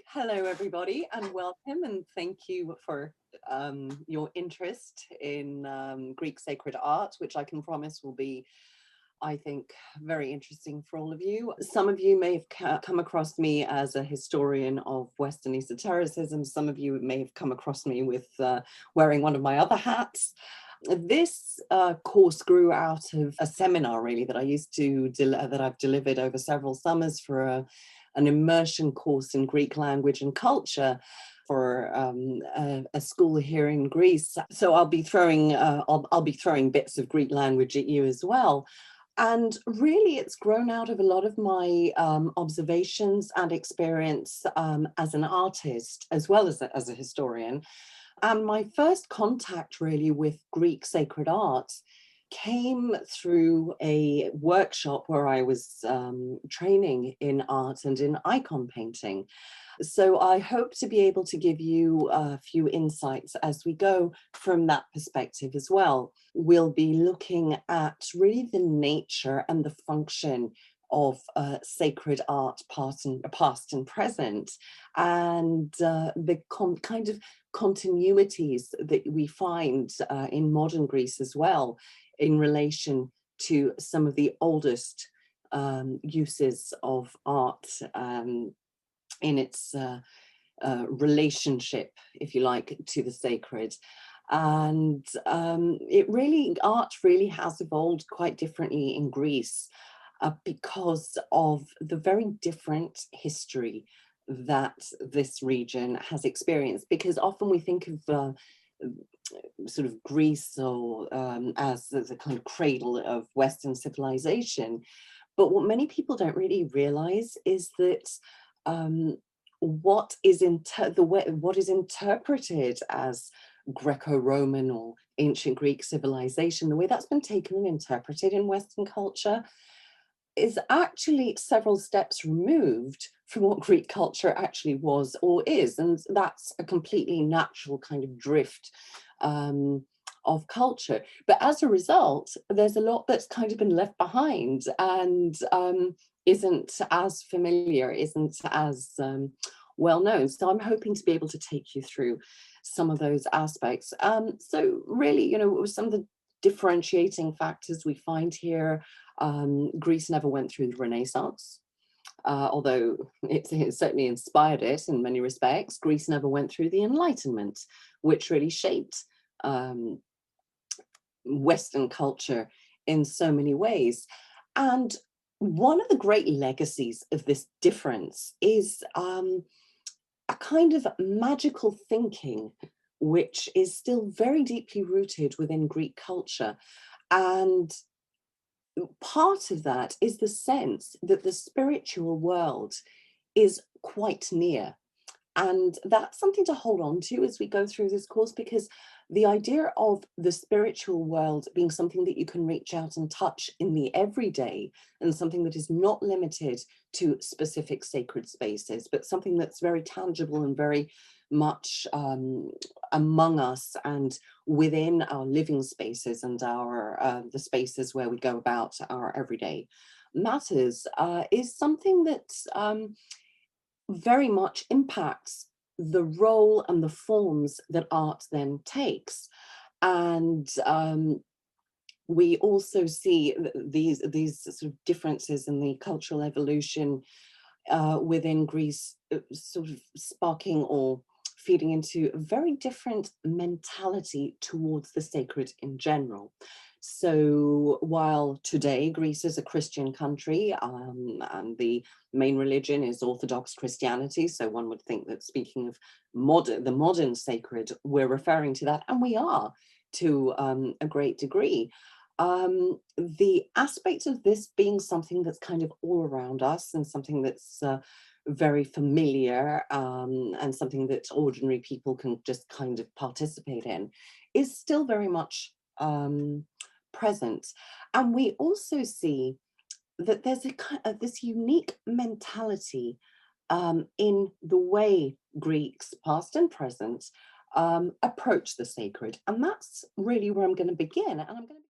Hello, everybody, and welcome, and thank you for your interest in Greek sacred art, which I can promise will be, I think, very interesting for all of you. Some of you may have come across me as a historian of Western esotericism. Some of you may have come across me with wearing one of my other hats. This course grew out of a seminar, really, that I used to that I've delivered over several summers for an immersion course in Greek language and culture for a school here in Greece. So I'll be throwing bits of Greek language at you as well. And really, it's grown out of a lot of my observations and experience as an artist, as well as a historian. And my first contact really with Greek sacred art came through a workshop where I was training in art and in icon painting. So I hope to be able to give you a few insights as we go from that perspective as well. We'll be looking at really the nature and the function of sacred art, past and present, and the kind of continuities that we find in modern Greece as well, in relation to some of the oldest uses of art in its relationship, if you like, to the sacred. And art really has evolved quite differently in Greece because of the very different history that this region has experienced. Because often we think of sort of Greece or as the kind of cradle of Western civilization. But what many people don't really realize is that what is interpreted as Greco-Roman or ancient Greek civilization, the way that's been taken and interpreted in Western culture, is actually several steps removed from what Greek culture actually was or is. And that's a completely natural kind of drift of culture. But as a result, there's a lot that's kind of been left behind and isn't as familiar, isn't as well known. So I'm hoping to be able to take you through some of those aspects. So really, some of the differentiating factors we find here. Greece never went through the Renaissance, although it certainly inspired it in many respects. Greece never went through the Enlightenment, which really shaped Western culture in so many ways. And one of the great legacies of this difference is a kind of magical thinking, which is still very deeply rooted within Greek culture. And part of that is the sense that the spiritual world is quite near. And that's something to hold on to as we go through this course, because the idea of the spiritual world being something that you can reach out and touch in the everyday, and something that is not limited to specific sacred spaces, but something that's very tangible and very much among us and within our living spaces and our the spaces where we go about our everyday matters, is something that very much impacts the role and the forms that art then takes. And we also see these sort of differences in the cultural evolution within Greece, sort of sparking or feeding into a very different mentality towards the sacred in general. So while today Greece is a Christian country, and the main religion is Orthodox Christianity, so one would think that speaking of the modern sacred, we're referring to that, and we are to a great degree. The aspect of this being something that's kind of all around us and something that's very familiar, and something that ordinary people can just kind of participate in, is still very much present. And we also see that there's this unique mentality in the way Greeks, past and present, approach the sacred. And that's really where I'm going to begin. And I'm going to